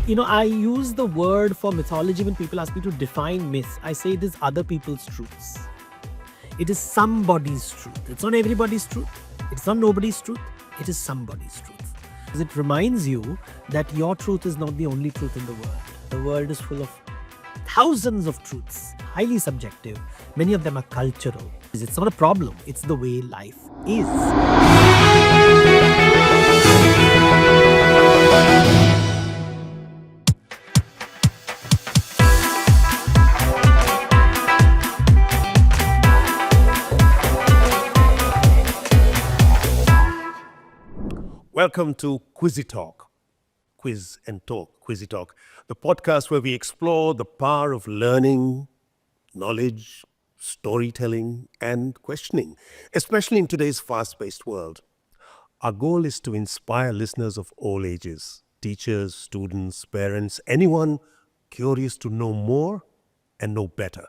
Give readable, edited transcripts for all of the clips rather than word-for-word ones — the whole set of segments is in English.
I use the word for mythology when people ask me to define myth. I say it is other people's truths. It is somebody's truth. It's not everybody's truth. It's not nobody's truth. It is somebody's truth. Because it reminds you that your truth is not the only truth in the world. The world is full of thousands of truths, highly subjective. Many of them are cultural. It's not a problem. It's the way life is. Welcome to Quizzitok, Quiz and Talk, Quizzitok, the podcast where we explore the power of learning, knowledge, storytelling, and questioning, especially in today's fast-paced world. Our goal is to inspire listeners of all ages, teachers, students, parents, anyone curious to know more and know better.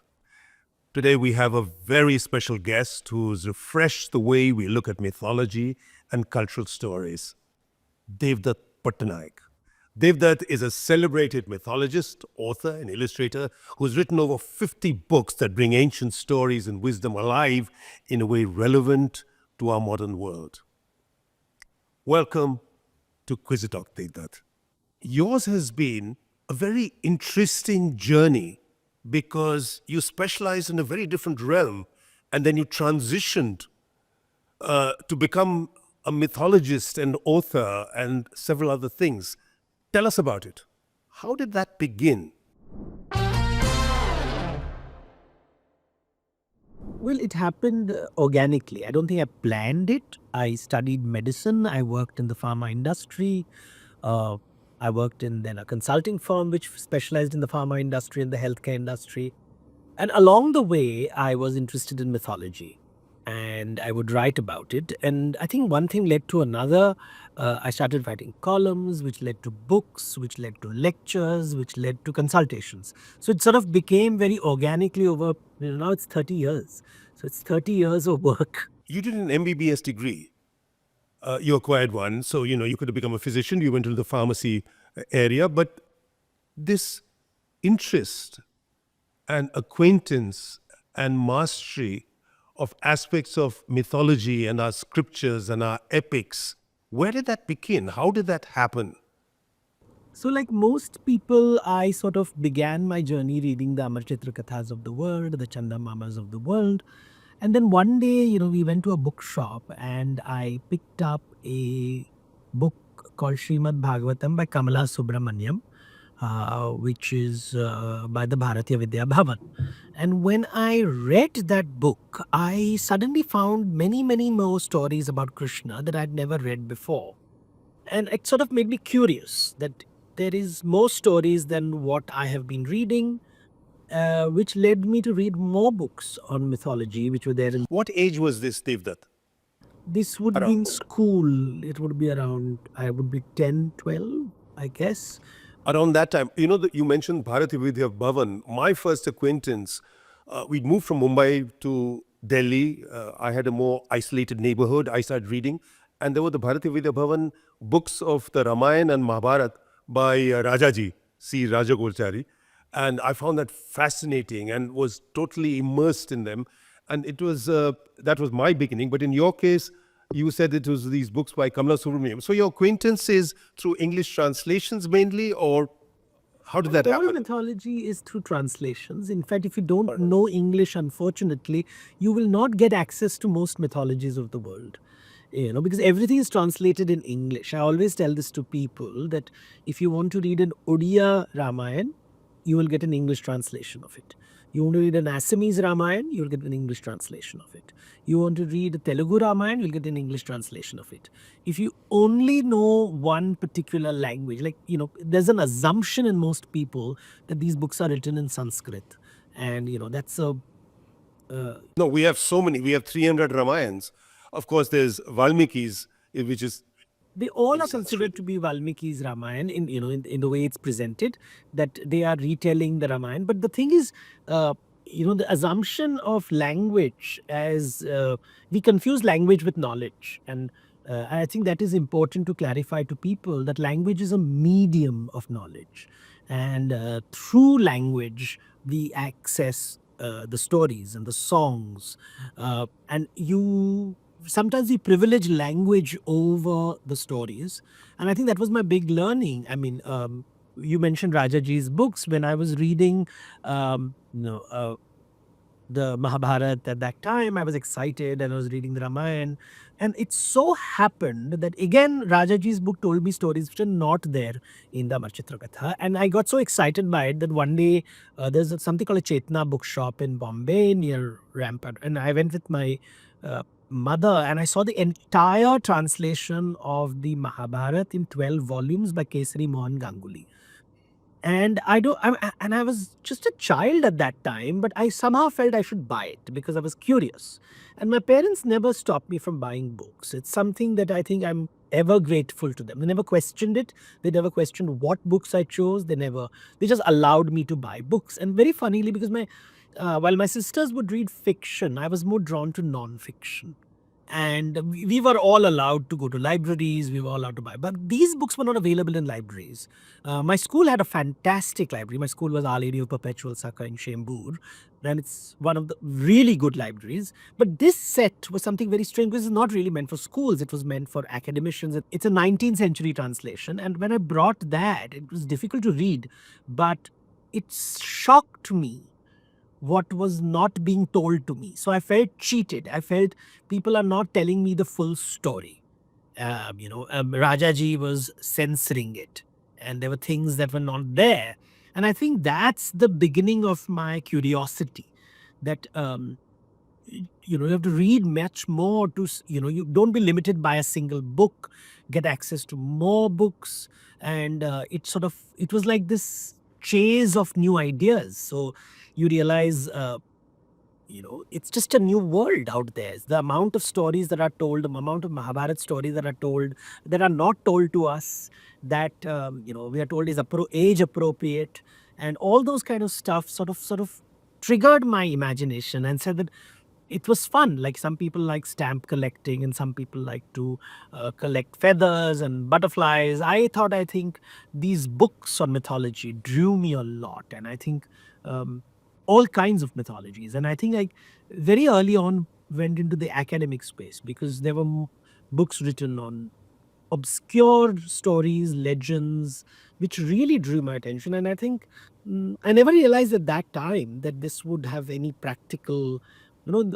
Today we have a very special guest who's refreshed the way we look at mythology and cultural stories. Devdutt Pattanaik. Devdutt is a celebrated mythologist, author, and illustrator who's written over 50 books that bring ancient stories and wisdom alive in a way relevant to our modern world. Welcome to Quizzitok, Devdutt. Yours has been a very interesting journey because you specialized in a very different realm and then you transitioned to become a mythologist and author and several other things. Tell us about it. How did that begin? Well, it happened organically. I don't think I planned it. I studied medicine. I worked in the pharma industry. I worked in then a consulting firm which specialized in the pharma industry and the healthcare industry. And along the way, I was interested in mythology and I would write about it. And I think one thing led to another. I started writing columns, which led to books, which led to lectures, which led to consultations. So it sort of became very organically over, now it's 30 years. So it's 30 years of work. You did an MBBS degree. You acquired one, so you could have become a physician. You went into the pharmacy area, but this interest and acquaintance and mastery of aspects of mythology and our scriptures and our epics, where did that begin? How did that happen? So like most people, I sort of began my journey reading the Amar Chitra Kathas of the world, the Chanda Mamas of the world. And then one day, we went to a bookshop and I picked up a book called Srimad Bhagavatam by Kamala Subramaniam, which is by the Bharatiya Vidya Bhavan. And when I read that book, I suddenly found many, many more stories about Krishna that I'd never read before. And it sort of made me curious that there is more stories than what I have been reading, which led me to read more books on mythology, which were there. What age was this, Devdutt? This would be in school. It would be around, I would be 10, 12, I guess. Around that time, you mentioned Bharatiya Vidya Bhavan. My first acquaintance, we'd moved from Mumbai to Delhi. I had a more isolated neighborhood. I started reading. And there were the Bharatiya Vidya Bhavan books of the Ramayana and Mahabharata by Rajaji, C. Rajagopalachari. And I found that fascinating and was totally immersed in them. And it was that was my beginning. But in your case, you said it was these books by Kamala Subramaniam. So your acquaintance is through English translations mainly, or how did that All happen? mythology is through translations. In fact, if you don't know English, unfortunately, you will not get access to most mythologies of the world. Because everything is translated in English. I always tell this to people that if you want to read an Odia Ramayana, you will get an English translation of it. You want to read an Assamese Ramayana, you will get an English translation of it. You want to read a Telugu Ramayana, you'll get an English translation of it. If you only know one particular language, there's an assumption in most people that these books are written in Sanskrit. And, that's a... No, we have so many. We have 300 Ramayans. Of course, there's Valmiki's, which is... They all are considered to be Valmiki's Ramayana in the way it's presented, that they are retelling the Ramayana. But the thing is, the assumption of language as we confuse language with knowledge. And I think that is important to clarify to people that language is a medium of knowledge. And through language, we access the stories and the songs. And you sometimes we privilege language over the stories. And I think that was my big learning. I mean, you mentioned Rajaji's books. When I was reading, the Mahabharata at that time, I was excited and I was reading the Ramayana. And it so happened that again, Rajaji's book told me stories which are not there in the Amar Chitra Katha. And I got so excited by it that one day something called a Chetna bookshop in Bombay near Rampart. And I went with my mother and I saw the entire translation of the Mahabharata in 12 volumes by Kesari Mohan Ganguly. And I was just a child at that time, but I somehow felt I should buy it because I was curious. And my parents never stopped me from buying books. It's something that I think I'm ever grateful to them. They never questioned it. They never questioned what books I chose. They just allowed me to buy books. And very funnily, because while my sisters would read fiction, I was more drawn to non-fiction. And we were all allowed to go to libraries, we were allowed to buy, but these books were not available in libraries. My school had a fantastic library. My school was Our Lady of Perpetual Succor in Chembur, and it's one of the really good libraries. But this set was something very strange because it's not really meant for schools, it was meant for academicians. It's a 19th century translation, and when I brought that, it was difficult to read, but it shocked me what was not being told to me. So I felt cheated. I felt people are not telling me the full story. Rajaji was censoring it, and there were things that were not there. And I think that's the beginning of my curiosity. That you have to read much more to you don't be limited by a single book. Get access to more books, and it was like this chase of new ideas. So you realize it's just a new world out there. The amount of stories that are told, the amount of Mahabharat stories that are told, that are not told to us, that we are told is age appropriate, and all those kind of stuff sort of triggered my imagination and said that it was fun. Like some people like stamp collecting and some people like to collect feathers and butterflies. I think these books on mythology drew me a lot. And I think all kinds of mythologies. And I think I very early on went into the academic space because there were books written on obscure stories, legends, which really drew my attention. And I think I never realized at that time that this would have any practical,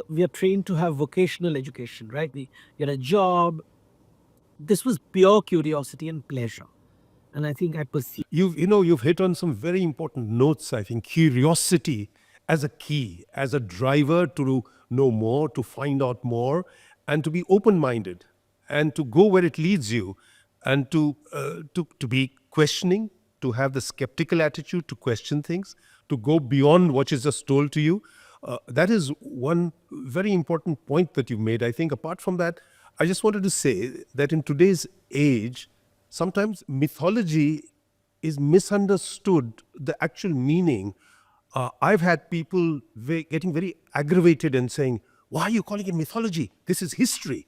we are trained to have vocational education, right? We get a job. This was pure curiosity and pleasure. And I think I perceived. You've hit on some very important notes. I think curiosity as a key, as a driver to know more, to find out more, and to be open-minded, and to go where it leads you, and to be questioning, to have the skeptical attitude, to question things, to go beyond what is just told to you. That is one very important point that you made. I think apart from that, I just wanted to say that in today's age, sometimes mythology is misunderstood, the actual meaning. I've had people getting very aggravated and saying, why are you calling it mythology? This is history.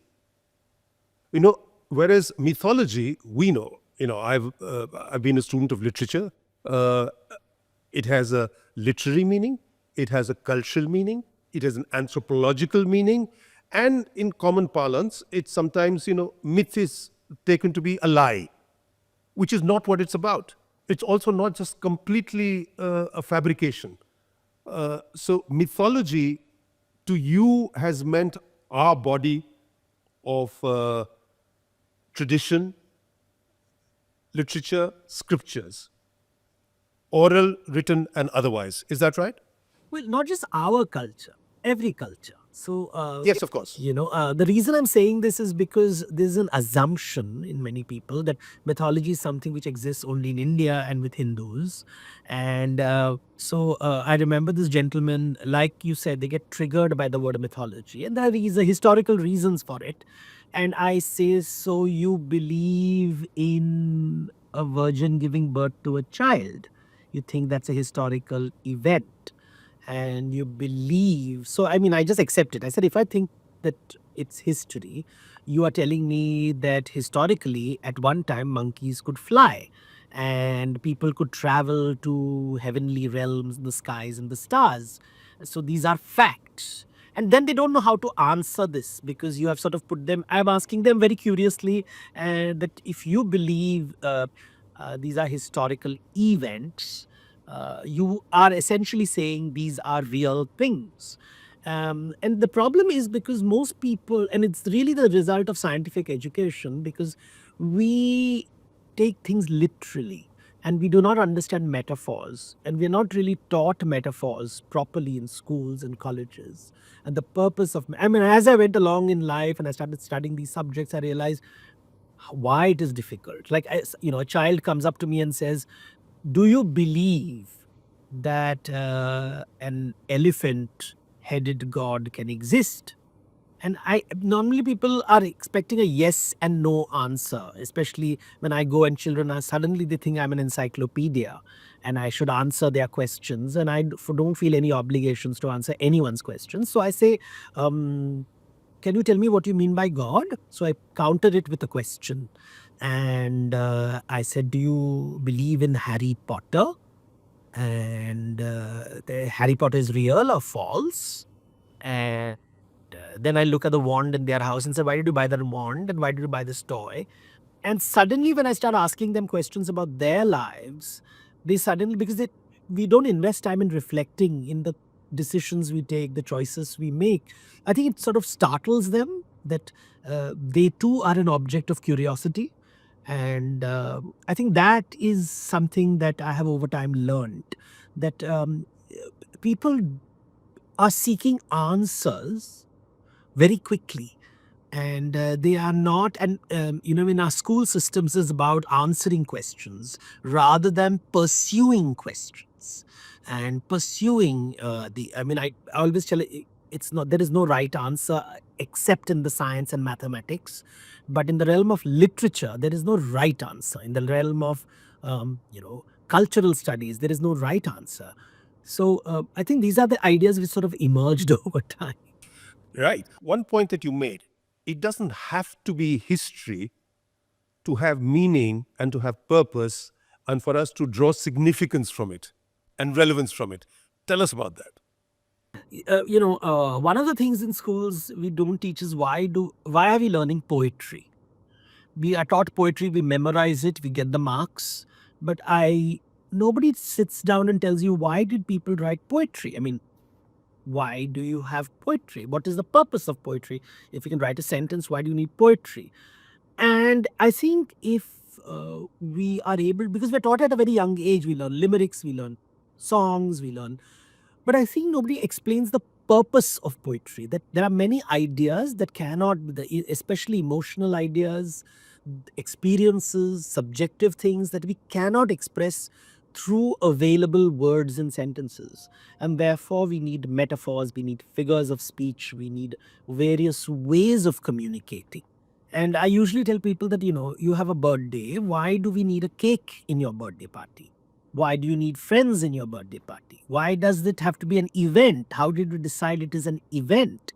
Whereas mythology, we know, I've been a student of literature. It has a literary meaning, it has a cultural meaning, it has an anthropological meaning, and in common parlance, it's sometimes, myth is taken to be a lie, which is not what it's about. It's also not just completely a fabrication. So mythology to you has meant our body of tradition, literature, scriptures, oral, written, and otherwise. Is that right? Well, not just our culture, every culture. So, Yes, of course. the reason I'm saying this is because there's an assumption in many people that mythology is something which exists only in India and with Hindus. And I remember this gentleman, like you said, they get triggered by the word mythology, and there is a historical reasons for it. And I say, so you believe in a virgin giving birth to a child? You think that's a historical event? And you believe. So, I mean, I just accept it. I said, if I think that it's history. You are telling me that historically, at one time, monkeys could fly and people could travel to heavenly realms, the skies, and the stars. So these are facts. And then they don't know how to answer this because you have sort of put them. I'm asking them very curiously that if you believe these are historical events, you are essentially saying these are real things. And the problem is because most people, and it's really the result of scientific education, because we take things literally and we do not understand metaphors, and we're not really taught metaphors properly in schools and colleges. And the purpose of, I mean, as I went along in life and I started studying these subjects, I realized why it is difficult. Like, a child comes up to me and says, do you believe that an elephant headed god can exist? And I normally people are expecting a yes and no answer, especially when I go and children are suddenly they think I'm an encyclopedia and I should answer their questions, and don't feel any obligations to answer anyone's questions. So I say, can you tell me what you mean by God? So I countered it with a question. And I said, do you believe in Harry Potter? And Harry Potter is real or false? And then I look at the wand in their house and say, why did you buy that wand? And why did you buy this toy? And suddenly, when I start asking them questions about their lives, they suddenly, because we don't invest time in reflecting in the decisions we take, the choices we make, I think it sort of startles them that they too are an object of curiosity. And I think that is something that I have over time learned, that people are seeking answers very quickly, and they are not, and in our school systems is about answering questions rather than pursuing questions and pursuing I always tell it, it's not, there is no right answer except in the science and mathematics, but in the realm of literature there is no right answer. In the realm of cultural studies there is no right answer. So I think these are the ideas which sort of emerged over time. Right. One point that you made, it doesn't have to be history to have meaning and to have purpose and for us to draw significance from it and relevance from it. Tell us about that. One of the things in schools we don't teach is why are we learning poetry? We are taught poetry, we memorize it, we get the marks, but I nobody sits down and tells you why did people write poetry. I mean, why do you have poetry? What is the purpose of poetry? If you can write a sentence, why do you need poetry? And I think if we are able, because we're taught at a very young age, we learn limericks, we learn songs, we learn, but I think nobody explains the purpose of poetry. That there are many ideas that cannot, especially emotional ideas, experiences, subjective things that we cannot express through available words and sentences. And therefore, we need metaphors, we need figures of speech, we need various ways of communicating. And I usually tell people that, you have a birthday. Why do we need a cake in your birthday party? Why do you need friends in your birthday party? Why does it have to be an event? How did we decide it is an event?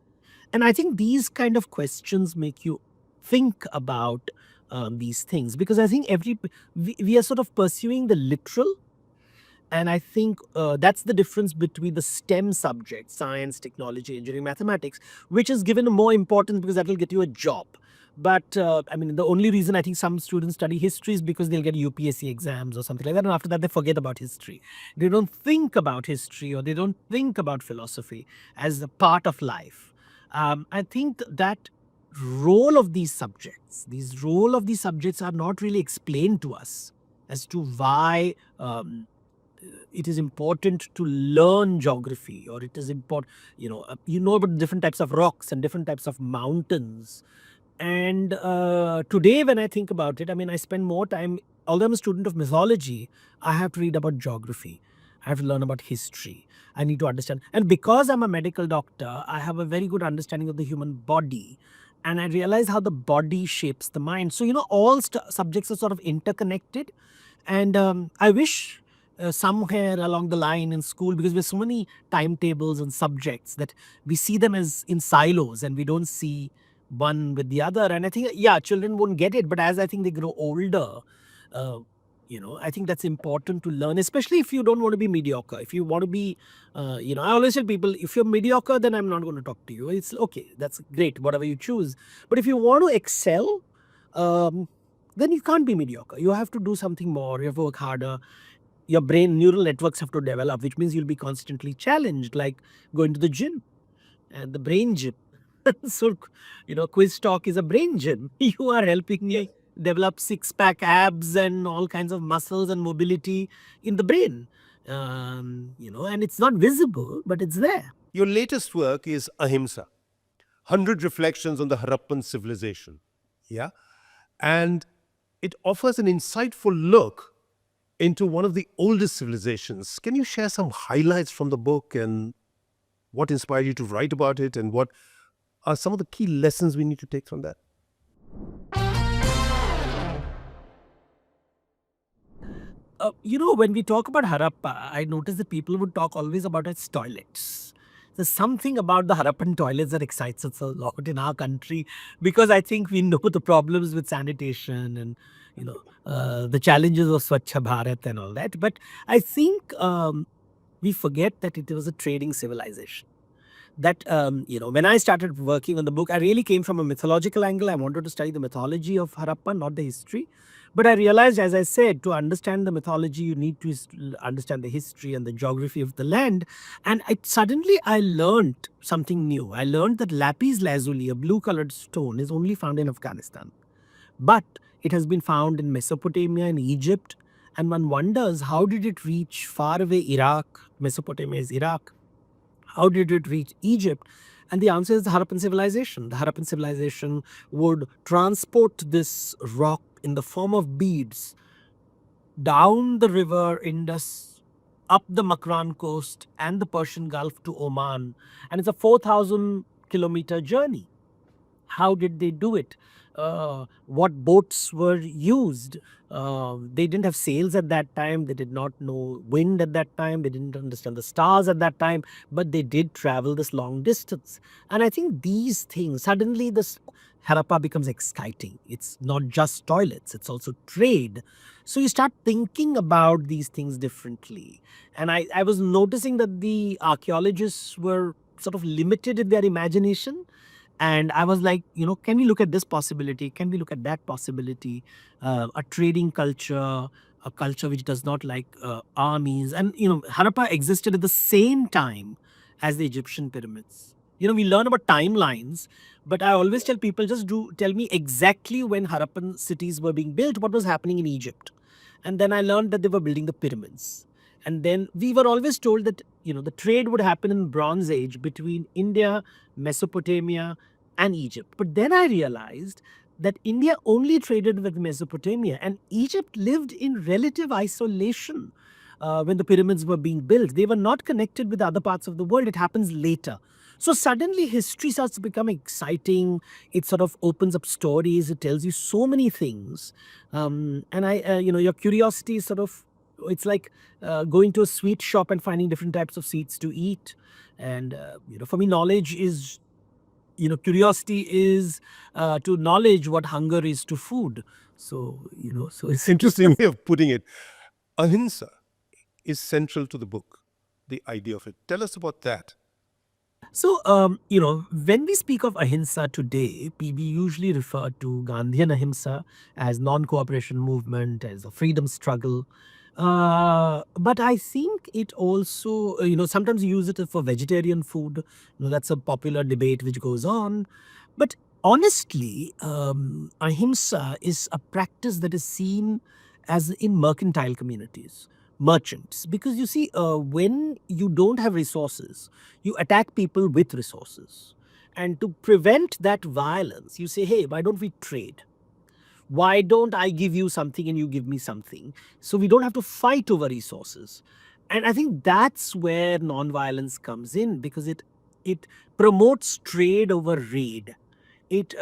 And I think these kind of questions make you think about these things, because I think we are sort of pursuing the literal, and I think that's the difference between the STEM subjects, science, technology, engineering, mathematics, which is given more importance because that will get you a job. But I mean, the only reason I think some students study history is because they'll get UPSC exams or something like that. And after that, they forget about history. They don't think about history, or they don't think about philosophy as a part of life. I think that these role of these subjects are not really explained to us as to why it is important to learn geography, or it is important, about different types of rocks and different types of mountains. And today, when I think about it, I mean, I spend more time, although I'm a student of mythology, I have to read about geography. I have to learn about history. I need to understand. And because I'm a medical doctor, I have a very good understanding of the human body. And I realize how the body shapes the mind. So, all subjects are sort of interconnected. And I wish somewhere along the line in school, because there's so many timetables and subjects that we see them as in silos and we don't see one with the other. And I think, yeah, children won't get it, but as I think they grow older, uh, I think that's important to learn, especially if you don't want to be mediocre. If you want to be, I always tell people, if you're mediocre, then I'm not going to talk to you. It's okay, that's great, whatever you choose. But if you want to excel, um, then you can't be mediocre. You have to do something more. You have to work harder. Your brain neural networks have to develop, which means you'll be constantly challenged, like going to the gym and the brain gym. So, Quiz Talk is a brain gym. You are helping me develop six pack abs and all kinds of muscles and mobility in the brain. And it's not visible, but it's there. Your latest work is Ahimsa, 100 Reflections on the Harappan Civilization. Yeah. And it offers an insightful look into one of the oldest civilizations. Can you share some highlights from the book and what inspired you to write about it, and what are some of the key lessons we need to take from that? When we talk about Harappa, I notice that people would talk always about its toilets. There's something about the Harappan toilets that excites us a lot in our country, because I think we know the problems with sanitation and the challenges of Swachh Bharat and all that. But I think we forget that it was a trading civilization. That when I started working on the book, I really came from a mythological angle. I wanted to study the mythology of Harappa, not the history. But I realized, as I said, to understand the mythology, you need to understand the history and the geography of the land. And suddenly I learned something new. I learned that lapis lazuli, a blue-colored stone, is only found in Afghanistan. But it has been found in Mesopotamia and Egypt. And one wonders, how did it reach far away Iraq? Mesopotamia is Iraq. How did it reach Egypt? And the answer is the Harappan civilization. The Harappan civilization would transport this rock in the form of beads down the river Indus, up the Makran coast and the Persian Gulf to Oman. And it's a 4,000-kilometer journey. How did they do it? What boats were used? They didn't have sails at that time. They did not know wind at that time. They didn't understand the stars at that time. But they did travel this long distance. And I think these things, suddenly this Harappa becomes exciting. It's not just toilets, it's also trade. So you start thinking about these things differently. And I was noticing that the archaeologists were sort of limited in their imagination. And I was like, can we look at this possibility? Can we look at that possibility? A trading culture, a culture which does not like armies. And, Harappa existed at the same time as the Egyptian pyramids. We learn about timelines, but I always tell people, just tell me exactly when Harappan cities were being built, what was happening in Egypt. And then I learned that they were building the pyramids. And then we were always told that, the trade would happen in Bronze Age between India, Mesopotamia, and Egypt. But then I realized that India only traded with Mesopotamia, and Egypt lived in relative isolation when the pyramids were being built. They were not connected with other parts of the world. It happens later. So suddenly history starts to become exciting. It sort of opens up stories. It tells you so many things. Your curiosity is sort of, it's like going to a sweet shop and finding different types of sweets to eat. And, for me, knowledge is, curiosity is to knowledge what hunger is to food. So it's Interesting way of putting it. Ahimsa is central to the book, the idea of it. Tell us about that. So, when we speak of ahimsa today, we usually refer to Gandhian ahimsa as non-cooperation movement, as a freedom struggle. But I think it also, sometimes you use it for vegetarian food. That's a popular debate which goes on. But honestly, ahimsa is a practice that is seen as in mercantile communities, merchants. Because you see, when you don't have resources, you attack people with resources. And to prevent that violence, you say, hey, why don't we trade? Why don't I give you something and you give me something? So we don't have to fight over resources. And I think that's where nonviolence comes in, because it promotes trade over raid. It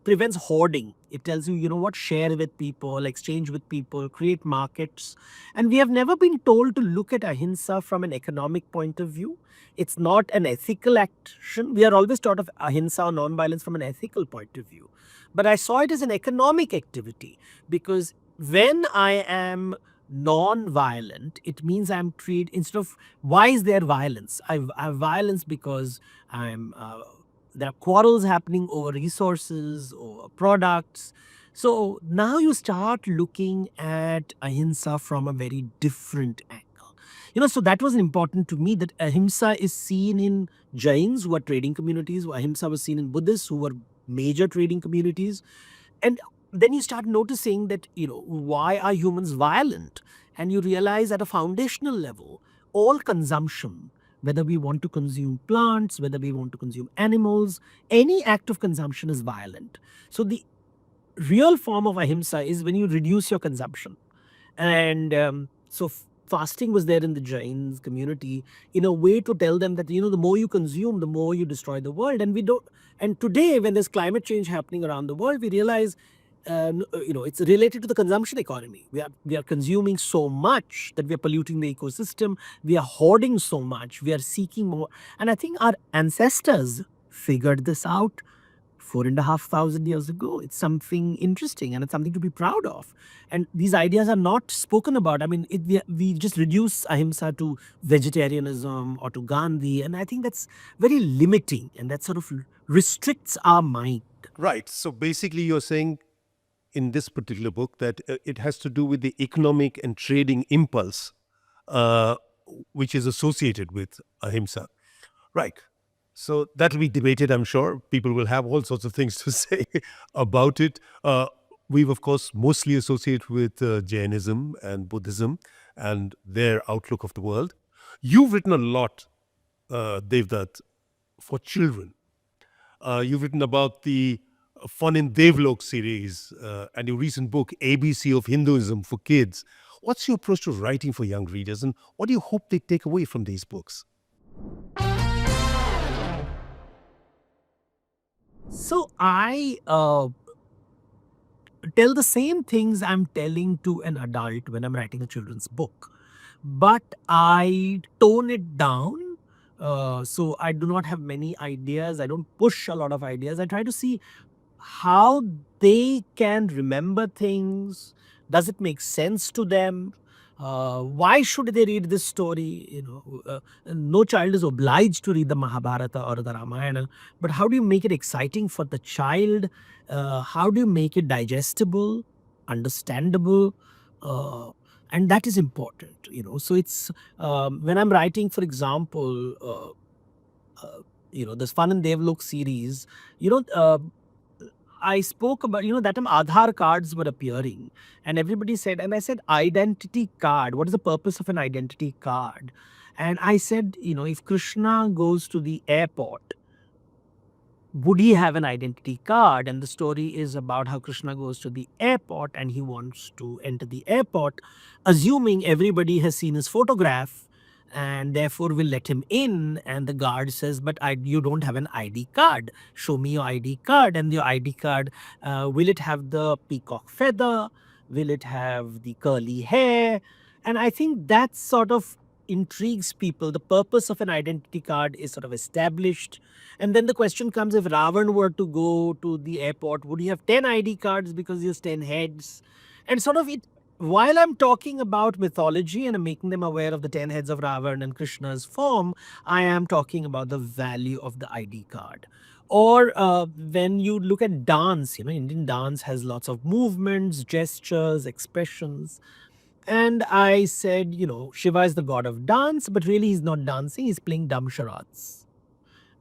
prevents hoarding. It tells you, what, share with people, exchange with people, create markets. And we have never been told to look at ahimsa from an economic point of view. It's not an ethical action. We are always taught of ahimsa or non-violence from an ethical point of view. But I saw it as an economic activity, because when I am non-violent, it means I'm treated, instead of, why is there violence? I have violence because there are quarrels happening over resources, over products. So now you start looking at ahimsa from a very different angle. So that was important to me, that ahimsa is seen in Jains, who are trading communities. Ahimsa was seen in Buddhists, who were major trading communities. And then you start noticing that, why are humans violent? And you realize at a foundational level, all consumption, whether we want to consume plants, whether we want to consume animals, any act of consumption is violent. So the real form of ahimsa is when you reduce your consumption. And fasting was there in the Jains community in a way to tell them that, the more you consume, the more you destroy the world. And we don't. And today, when there's climate change happening around the world, we realize, it's related to the consumption economy. We are consuming so much that we are polluting the ecosystem. We are hoarding so much. We are seeking more. And I think our ancestors figured this out 4,500 years ago. It's something interesting, and it's something to be proud of. And these ideas are not spoken about. I mean, we just reduce ahimsa to vegetarianism or to Gandhi. And I think that's very limiting, and that sort of restricts our mind. Right. So basically, you're saying in this particular book that it has to do with the economic and trading impulse, uh, which is associated with ahimsa. Right. So that will be debated, I'm sure. People will have all sorts of things to say about it. We've, of course, mostly associated with Jainism and Buddhism and their outlook of the world. You've written a lot, Devdutt, for children. You've written about the Fun in Devlok series and your recent book, ABC of Hinduism for Kids. What's your approach to writing for young readers, and what do you hope they take away from these books? So I tell the same things I'm telling to an adult when I'm writing a children's book, but I tone it down. So I do not have many ideas. I don't push a lot of ideas. I try to see how they can remember things. Does it make sense to them? Why should they read this story? No child is obliged to read the Mahabharata or the Ramayana, but how do you make it exciting for the child? How do you make it digestible, understandable? And that is important. So it's when I'm writing, for example, this Fun and Devlok series, I spoke about, that time Aadhaar cards were appearing, and everybody said, and I said, identity card. What is the purpose of an identity card? And I said, if Krishna goes to the airport, would he have an identity card? And the story is about how Krishna goes to the airport and he wants to enter the airport, assuming everybody has seen his photograph and therefore will let him in. And the guard says, but you don't have an ID card. Show me your ID card. And your ID card, will it have the peacock feather? Will it have the curly hair? And I think that sort of intrigues people. The purpose of an identity card is sort of established. And then the question comes, if Ravan were to go to the airport, would he have 10 ID cards because he has 10 heads? And sort of it, while I'm talking about mythology and I'm making them aware of the 10 heads of Ravan and Krishna's form, I am talking about the value of the ID card. Or when you look at dance, Indian dance has lots of movements, gestures, expressions. And I said, Shiva is the god of dance, but really he's not dancing, he's playing dumb charades.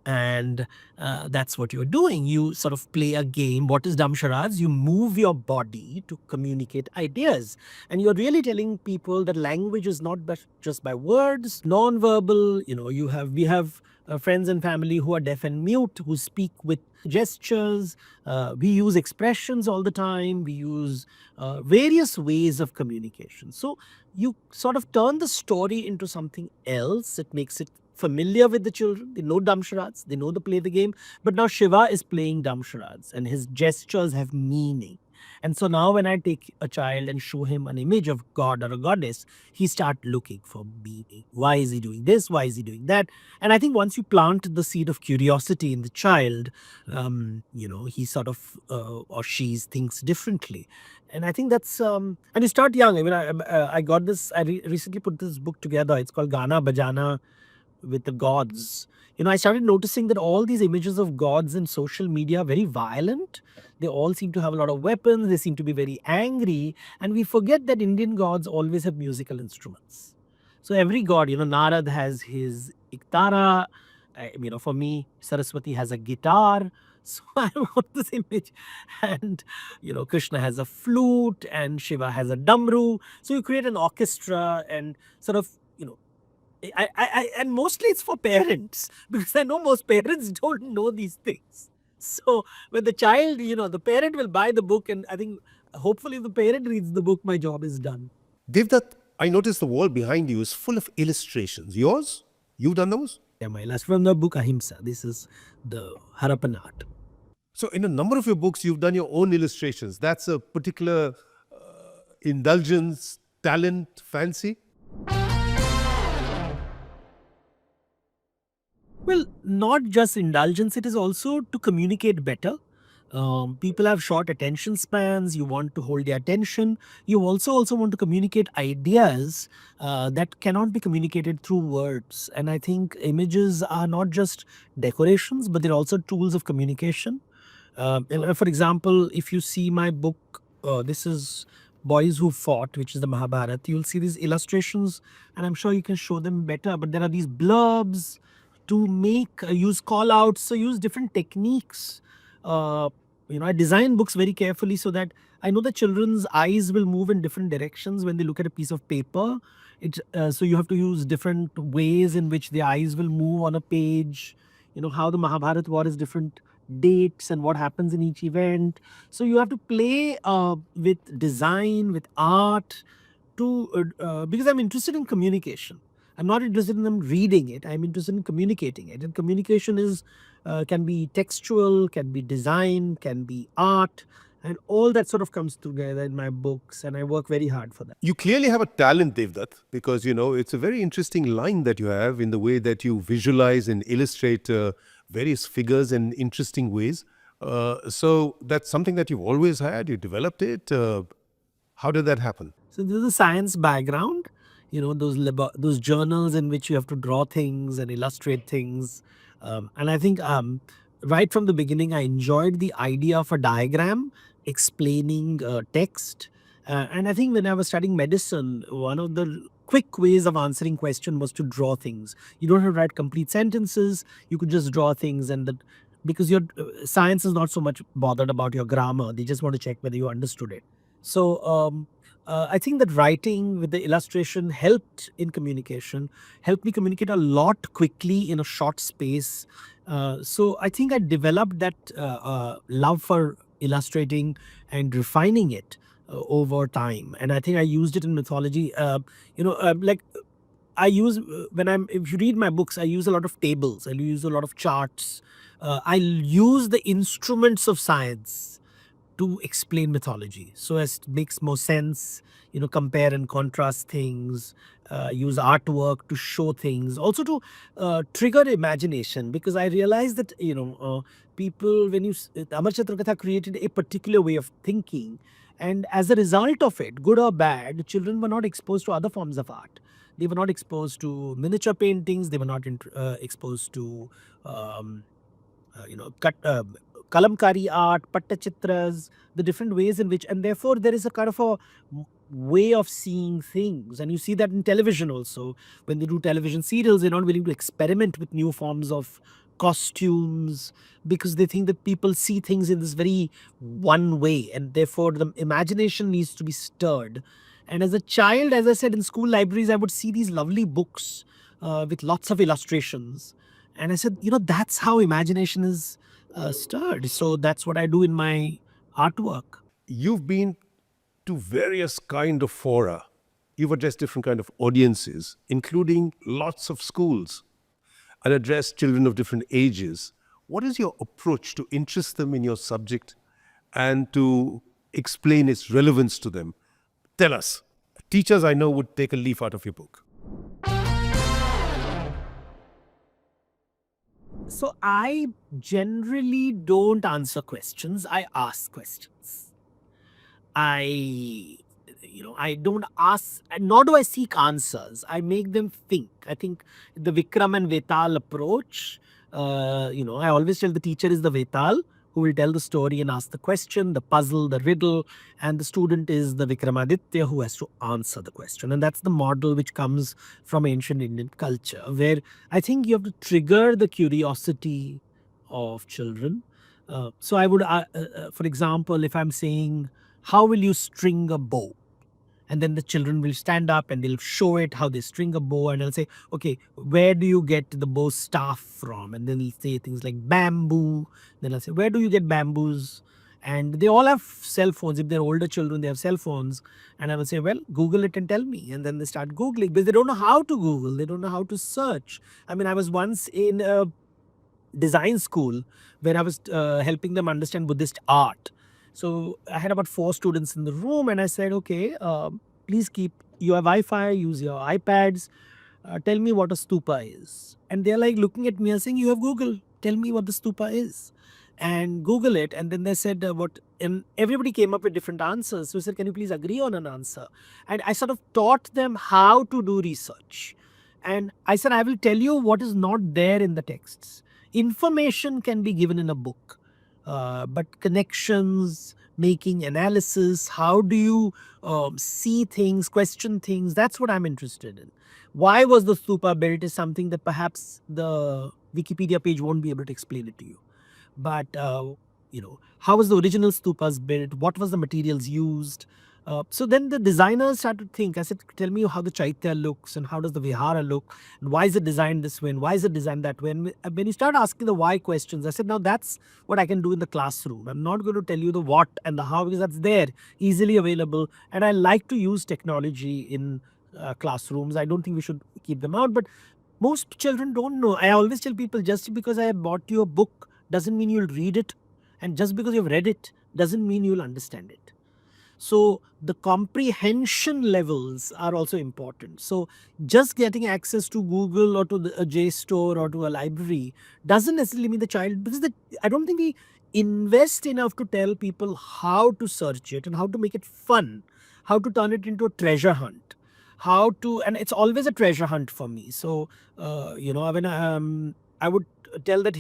And that's what you're doing. You sort of play a game. What is dumb charades? You move your body to communicate ideas. And you're really telling people that language is not just by words, non-verbal. We have friends and family who are deaf and mute, who speak with gestures. We use expressions all the time. We use various ways of communication. So you sort of turn the story into something else. It makes it familiar with the children. They know dumb charades. They know to play the game. But now Shiva is playing dumb charades, and his gestures have meaning. And so now when I take a child and show him an image of God or a goddess, he start looking for meaning. Why is he doing this? Why is he doing that? And I think once you plant the seed of curiosity in the child, he sort of or she thinks differently. And I think that's and you start young. I mean, I got this. I recently put this book together. It's called Gana Bajana with the gods. I started noticing that all these images of gods in social media are very violent. They all seem to have a lot of weapons. They seem to be very angry. And we forget that Indian gods always have musical instruments. So every god, Narad has his iktara. For me, Saraswati has a guitar. So I want this image. And, Krishna has a flute and Shiva has a damru. So you create an orchestra and sort of, and mostly it's for parents because I know most parents don't know these things. So when the child, the parent will buy the book, and I think hopefully the parent reads the book, my job is done. Devdutt, I noticed the wall behind you is full of illustrations. Yours? You've done those? Yeah, my last from the book Ahimsa. This is the Harappan art. So, in a number of your books, you've done your own illustrations. That's a particular indulgence, talent, fancy? Well, not just indulgence, it is also to communicate better. People have short attention spans. You want to hold their attention. You also want to communicate ideas that cannot be communicated through words. And I think images are not just decorations, but they're also tools of communication. For example, if you see my book, this is Boys Who Fought, which is the Mahabharata, you'll see these illustrations, and I'm sure you can show them better. But there are these blurbs to make, use call outs, so use different techniques. I design books very carefully so that I know the children's eyes will move in different directions when they look at a piece of paper. So you have to use different ways in which the eyes will move on a page. How the Mahabharata war is different dates and what happens in each event. So you have to play with design, with art, because I'm interested in communication. I'm not interested in them reading it. I'm interested in communicating it. And communication is can be textual, can be design, can be art, and all that sort of comes together in my books. And I work very hard for that. You clearly have a talent, Devdutt, because, it's a very interesting line that you have in the way that you visualize and illustrate various figures in interesting ways. So that's something that you've always had. You developed it. How did that happen? So this is a science background. Those journals in which you have to draw things and illustrate things. And I think right from the beginning, I enjoyed the idea of a diagram explaining text. And I think when I was studying medicine, one of the quick ways of answering question was to draw things. You don't have to write complete sentences. You could just draw things, because your science is not so much bothered about your grammar. They just want to check whether you understood it. So I think that writing with the illustration helped in communication, helped me communicate a lot quickly in a short space. So I think I developed that love for illustrating and refining it over time. And I think I used it in mythology. Like I use if you read my books, I use a lot of tables. I use a lot of charts. I use the instruments of science to explain mythology so as it makes more sense. Compare and contrast things, use artwork to show things, also to trigger imagination, because I realized that people, when Amar Katha created a particular way of thinking, and as a result of it, good or bad, children were not exposed to other forms of art. They were not exposed to miniature paintings. They were not exposed to kalamkari art, pattachitras, the different ways in which, and therefore there is a kind of a way of seeing things. And you see that in television also. When they do television serials, they're not willing to experiment with new forms of costumes because they think that people see things in this very one way, and therefore the imagination needs to be stirred. And as a child, as I said, in school libraries, I would see these lovely books with lots of illustrations. And I said, that's how imagination is stirred. So that's what I do in my artwork. You've been to various kind of fora. You've addressed different kind of audiences, including lots of schools. and address children of different ages, what is your approach to interest them in your subject and to explain its relevance to them? Tell us. Teachers, I know, would take a leaf out of your book. So I generally don't answer questions. I ask questions. I, I don't ask, and nor do I seek answers. I make them think. I think the Vikram and Vetal approach, I always tell the teacher is the Vetal who will tell the story and ask the question, the puzzle, the riddle, and the student is the Vikramaditya who has to answer the question. And that's the model which comes from ancient Indian culture, where I think you have to trigger the curiosity of children. So I would, for example, if I'm saying, how will you string a bow? And then the children will stand up and they'll show it how they string a bow, and they'll say, okay, where do you get the bow staff from? And then they'll say things like bamboo. Then I'll say, where do you get bamboos? And they all have cell phones. If they're older children, they have cell phones. And I will say, well, Google it and tell me. And then they start Googling because they don't know how to Google. They don't know how to search. I mean, I was once in a design school where I was helping them understand Buddhist art. So I had about 4 students in the room, and I said, okay, please keep your Wi-Fi, use your iPads. Tell me what a stupa is. And they're like looking at me and saying, you have Google. Tell me what the stupa is. And Google it. And then they said what, and everybody came up with different answers. So I said, can you please agree on an answer? And I sort of taught them how to do research. And I said, I will tell you what is not there in the texts. Information can be given in a book, but connections, making analysis, how do you see things, question things, that's what I'm interested in. Why was the stupa built is something that perhaps the Wikipedia page won't be able to explain it to you. But, how was the original stupas built? What was the materials used? So then the designers started to think. I said, tell me how the Chaitya looks and how does the Vihara look and why is it designed this way and why is it designed that way? And when you start asking the why questions, I said, now that's what I can do in the classroom. I'm not going to tell you the what and the how because that's there, easily available. And I like to use technology in classrooms. I don't think we should keep them out, but most children don't know. I always tell people, just because I have bought you a book doesn't mean you'll read it. And just because you've read it doesn't mean you'll understand it. So the comprehension levels are also important. So just getting access to Google or to a JSTOR or to a library doesn't necessarily mean the child, because I don't think we invest enough to tell people how to search it and how to make it fun, how to turn it into a treasure hunt, and it's always a treasure hunt for me. So, when I would tell that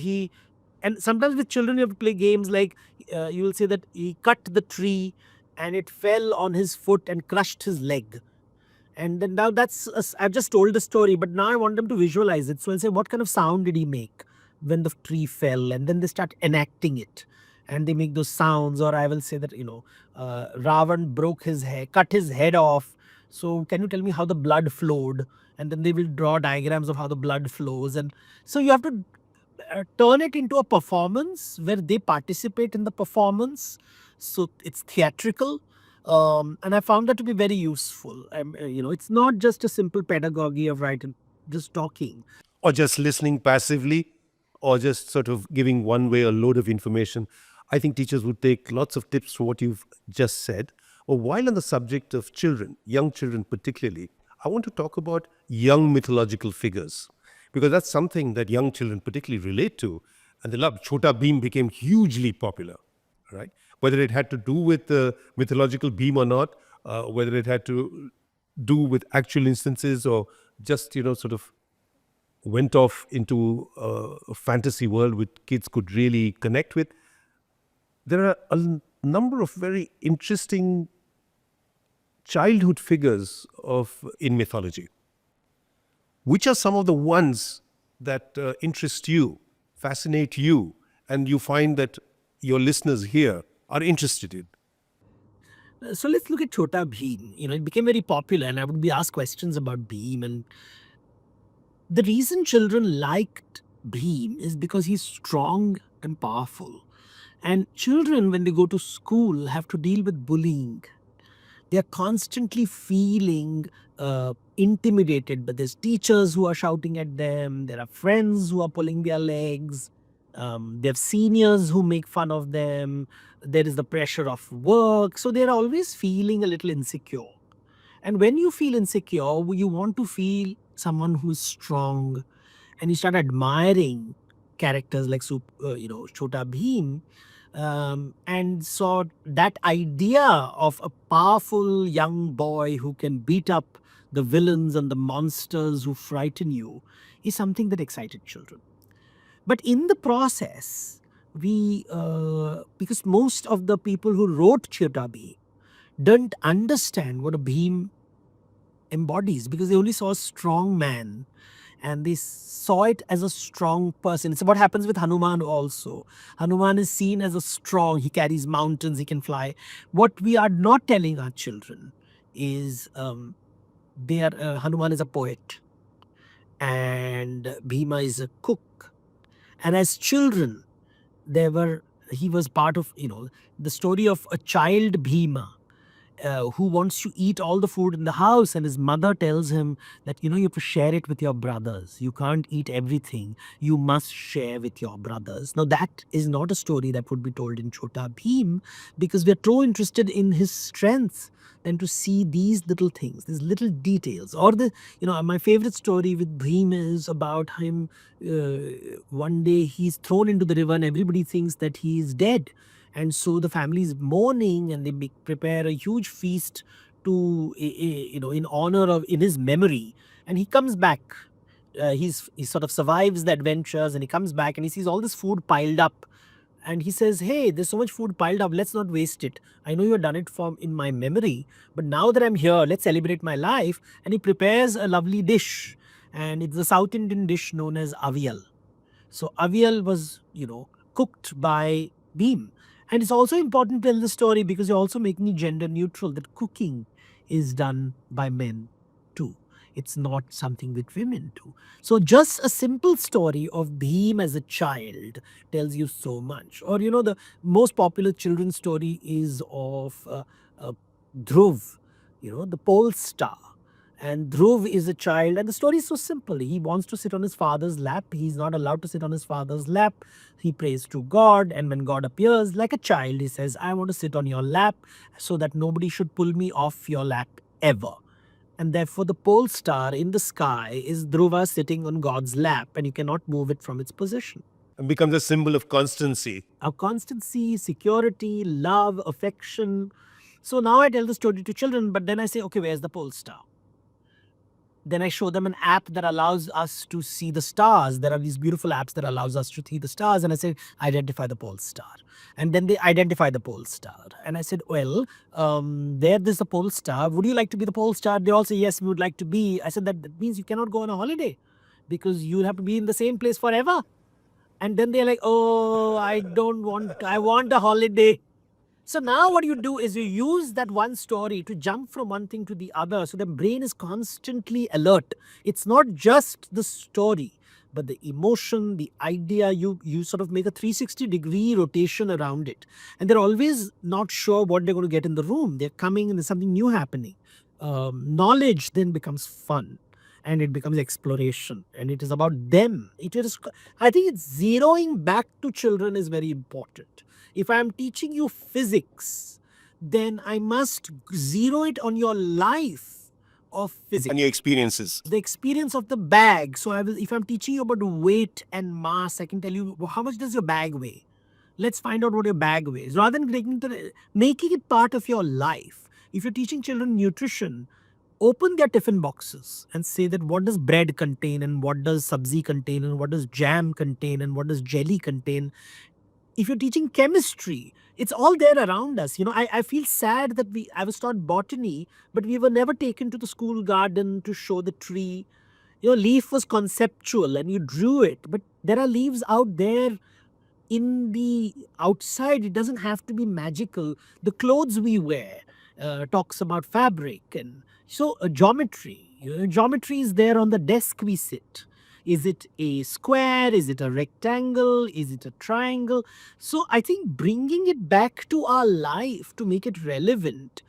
and sometimes with children you have to play games like you will say that he cut the tree and it fell on his foot and crushed his leg. And then now I've just told the story, but now I want them to visualize it. So I'll say, what kind of sound did he make when the tree fell? And then they start enacting it and they make those sounds. Or I will say that, Ravan broke his hair, cut his head off. So can you tell me how the blood flowed? And then they will draw diagrams of how the blood flows. And so you have to turn it into a performance where they participate in the performance. So it's theatrical. And I found that to be very useful. It's not just a simple pedagogy of just talking. Or just listening passively, or just sort of giving one way a load of information. I think teachers would take lots of tips from what you've just said. Or while on the subject of children, young children particularly, I want to talk about young mythological figures, because that's something that young children particularly relate to, and they love. Chota Bheem became hugely popular, right? Whether it had to do with the mythological Bheem or not, whether it had to do with actual instances or just, sort of went off into a fantasy world which kids could really connect with. There are a number of very interesting childhood figures in mythology. Which are some of the ones that interest you, fascinate you, and you find that your listeners here are interested in? So let's look at Chota Bheem. It became very popular, and I would be asked questions about Bheem. And the reason children liked Bheem is because he's strong and powerful. And children, when they go to school, have to deal with bullying. They're constantly feeling intimidated, but there's teachers who are shouting at them. There are friends who are pulling their legs. They have seniors who make fun of them. There is the pressure of work. So they're always feeling a little insecure. And when you feel insecure, you want to feel someone who's strong, and you start admiring characters like Chota Bheem, and so that idea of a powerful young boy who can beat up the villains and the monsters who frighten you is something that excited children. But in the process, because most of the people who wrote Chota Bheem didn't understand what a Bheem embodies, because they only saw a strong man and they saw it as a strong person. It's what happens with Hanuman also. Hanuman is seen as a strong, he carries mountains, he can fly. What we are not telling our children is Hanuman is a poet and Bhima is a cook. And as children, he was part of, the story of a child Bhima who wants to eat all the food in the house, and his mother tells him that you have to share it with your brothers. You can't eat everything. You must share with your brothers. Now that is not a story that would be told in Chota Bheem, because we are so interested in his strength than to see these little things, these little details. Or my favorite story with Bheem is about him. One day he's thrown into the river and everybody thinks that he is dead, and so the family is mourning and they prepare a huge feast in honor of, in his memory. And he comes back. He sort of survives the adventures, and he comes back and he sees all this food piled up. And he says, "Hey, there's so much food piled up. Let's not waste it. I know you have done it in my memory, but now that I'm here, let's celebrate my life." And he prepares a lovely dish, and it's a South Indian dish known as avial. So avial was, cooked by Beam. And it's also important to tell the story because you're also making it gender neutral, that cooking is done by men too. It's not something that women do. So just a simple story of Bhim as a child tells you so much. Or, the most popular children's story is of Dhruv, the pole star. And Dhruv is a child, and the story is so simple. He wants to sit on his father's lap. He's not allowed to sit on his father's lap. He prays to God, and when God appears, like a child, he says, "I want to sit on your lap so that nobody should pull me off your lap ever." And therefore, the pole star in the sky is Dhruva sitting on God's lap, and you cannot move it from its position. It becomes a symbol of constancy. Of constancy, security, love, affection. So now I tell the story to children, but then I say, okay, where's the pole star? Then I show them an app that allows us to see the stars. There are these beautiful apps that allows us to see the stars. And I say, identify the pole star. And then they identify the pole star. And I said, well, there's a pole star. Would you like to be the pole star? They all say, yes, we would like to be. I said, that means you cannot go on a holiday because you'll have to be in the same place forever. And then they're like, oh, I want a holiday. So now what you do is you use that one story to jump from one thing to the other. So the brain is constantly alert. It's not just the story, but the emotion, the idea. You sort of make a 360-degree rotation around it. And they're always not sure what they're going to get in the room. They're coming and there's something new happening. Knowledge then becomes fun. And it becomes exploration, and it is about them. I think it's zeroing back to children is very important. If I'm teaching you physics, then I must zero it on your life of physics. And your experiences. The experience of the bag. So if I'm teaching you about weight and mass, I can tell you, how much does your bag weigh? Let's find out what your bag weighs. Rather than making it part of your life. If you're teaching children nutrition, open their tiffin boxes and say that what does bread contain and what does sabzi contain and what does jam contain and what does jelly contain. If you're teaching chemistry, it's all there around us. I feel sad that I was taught botany, but we were never taken to the school garden to show the tree. Leaf was conceptual and you drew it, but there are leaves out there in the outside. It doesn't have to be magical. The clothes we wear talks about fabric, and so geometry. Geometry is there on the desk we sit. Is it a square? Is it a rectangle? Is it a triangle? So I think bringing it back to our life to make it relevant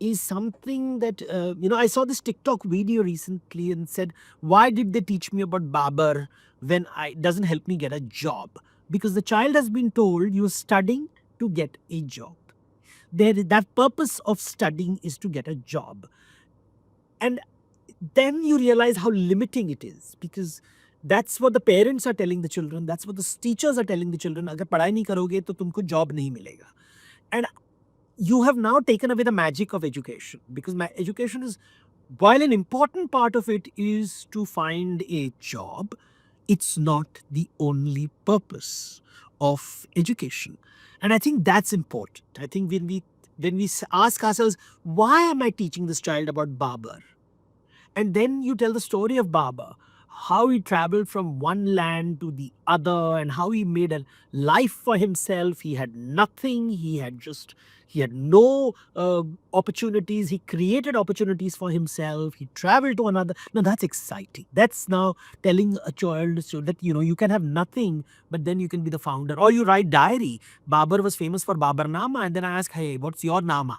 is something that, I saw this TikTok video recently and said, why did they teach me about Babar when it doesn't help me get a job? Because the child has been told you're studying to get a job. That purpose of studying is to get a job. And then you realize how limiting it is, because that's what the parents are telling the children, that's what the teachers are telling the children, agar padhai nahi karoge to tumko job nahi milega. And you have now taken away the magic of education, because education is, while an important part of it is to find a job, it's not the only purpose of education. And I think that's important. I think when we ask ourselves, why am I teaching this child about Babar? And then you tell the story of Baba, how he traveled from one land to the other and how he made a life for himself. He had nothing. He had no opportunities. He created opportunities for himself. He traveled to another. Now that's exciting. That's now telling a child so that, you can have nothing, but then you can be the founder. Or you write diary. Babar was famous for Babarnama. And then I ask, hey, what's your Nama?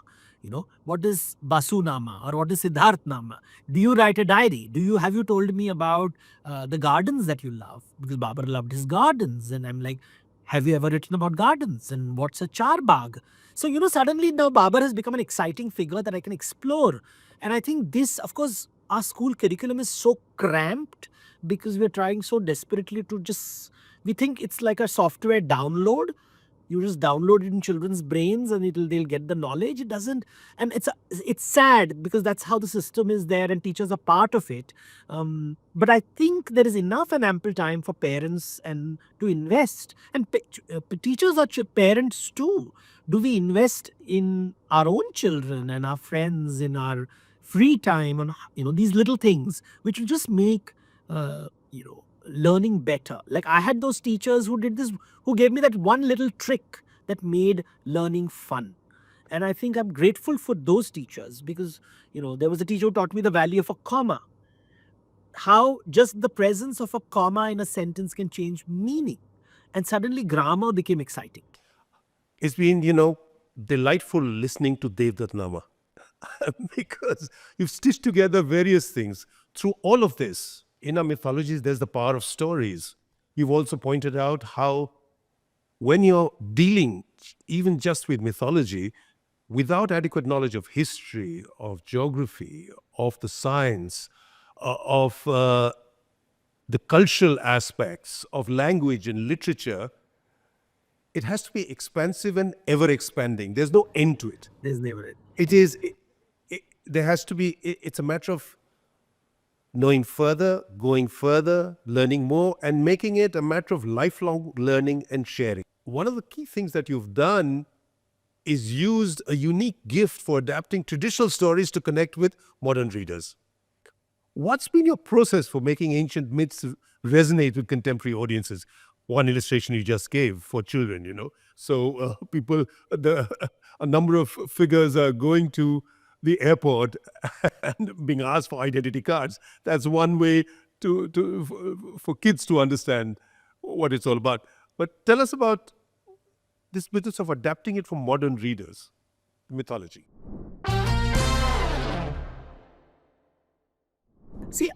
What is Basu Nama or what is Siddharth Nama? Do you write a diary? Have you told me about the gardens that you love? Because Babar loved his gardens. And I'm like, have you ever written about gardens? And what's a charbagh? So, suddenly now Babar has become an exciting figure that I can explore. And I think this, of course, our school curriculum is so cramped because we're trying so desperately to we think it's like a software download. You just download it in children's brains and they'll get the knowledge. It doesn't, and it's sad because that's how the system is there and teachers are part of it. But I think there is enough and ample time for parents and to invest, and teachers are parents too. Do we invest in our own children and our friends in our free time on these little things which will just make learning better? Like I had those teachers who did this, who gave me that one little trick that made learning fun. And I think I'm grateful for those teachers because, there was a teacher who taught me the value of a comma. How just the presence of a comma in a sentence can change meaning. And suddenly grammar became exciting. It's been, delightful listening to Devdutt Nama because you've stitched together various things. Through all of this, in our mythologies, there's the power of stories. You've also pointed out how when you're dealing even just with mythology, without adequate knowledge of history, of geography, of the science, of the cultural aspects of language and literature, it has to be expansive and ever expanding. There's no end to it. There's never it. It is, there has to be, it's a matter of knowing further, going further, learning more, and making it a matter of lifelong learning and sharing. One of the key things that you've done is used a unique gift for adapting traditional stories to connect with modern readers. What's been your process for making ancient myths resonate with contemporary audiences? One illustration you just gave for children, So a number of figures are going to the airport and being asked for identity cards. That's one way for kids to understand what it's all about. But tell us about this business of adapting it for modern readers, mythology. See,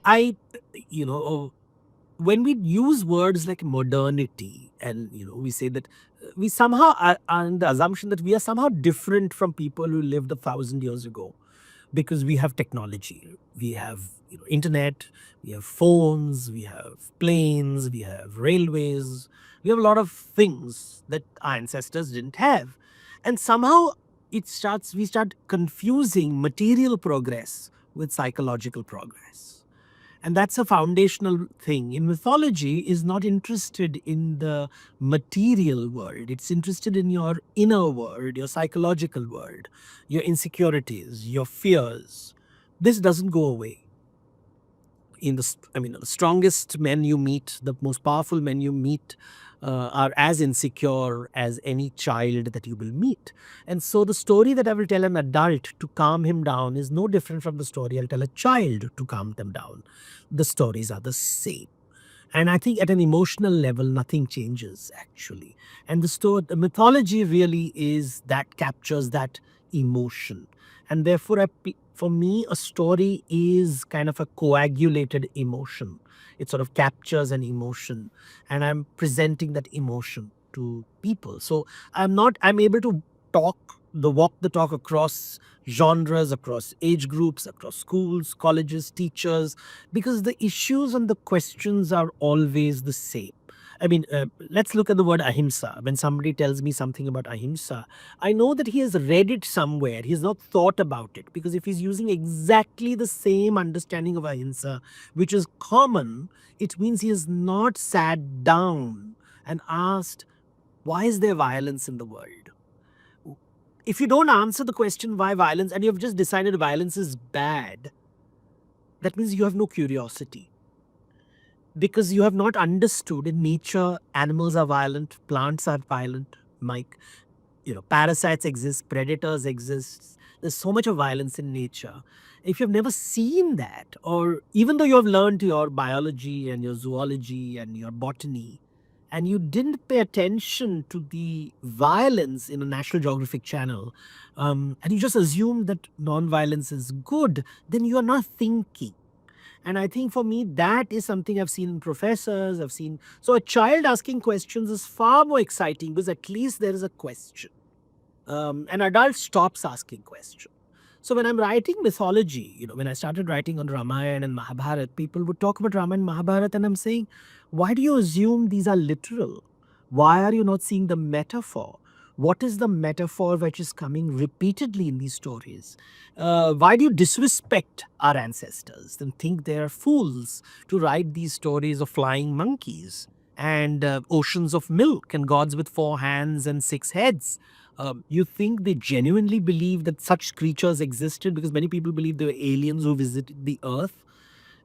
when we use words like modernity and, we say that we somehow are on the assumption that we are somehow different from people who lived 1,000 years ago because we have technology. We have, internet, we have phones, we have planes, we have railways. We have a lot of things that our ancestors didn't have. And somehow we start confusing material progress with psychological progress. And that's a foundational thing. In mythology is not interested in the material world. It's interested in your inner world, your psychological world, your insecurities, your fears. This doesn't go away. The strongest men you meet, the most powerful men you meet are as insecure as any child that you will meet. And so the story that I will tell an adult to calm him down is no different from the story I'll tell a child to calm them down. The stories are the same. And I think at an emotional level, nothing changes actually. And the mythology really is that captures that emotion. And therefore, for me, a story is kind of a coagulated emotion. It sort of captures an emotion, and I'm presenting that emotion to people. So I'm able to talk walk the talk across genres, across age groups, across schools, colleges, teachers, because the issues and the questions are always the same. I mean, let's look at the word ahimsa. When somebody tells me something about ahimsa, I know that he has read it somewhere. He's not thought about it, because if he's using exactly the same understanding of ahimsa, which is common, it means he has not sat down and asked, why is there violence in the world? If you don't answer the question why violence, and you've just decided violence is bad, that means you have no curiosity, because you have not understood in nature animals are violent, plants are violent, Mike. Parasites exist, predators exist. There's so much of violence in nature. If you've never seen that, or even though you have learned your biology and your zoology and your botany, and you didn't pay attention to the violence in a National Geographic channel, and you just assume that non-violence is good, then you are not thinking. And I think for me, that is something I've seen in professors. So a child asking questions is far more exciting, because at least there is a question. An adult stops asking questions. So when I'm writing mythology, when I started writing on Ramayana and Mahabharata, people would talk about Ramayana and Mahabharata, and I'm saying, why do you assume these are literal? Why are you not seeing the metaphor? What is the metaphor which is coming repeatedly in these stories? Why do you disrespect our ancestors and think they are fools to write these stories of flying monkeys and oceans of milk and gods with 4 hands and 6 heads? You think they genuinely believe that such creatures existed? Because many people believe they were aliens who visited the earth.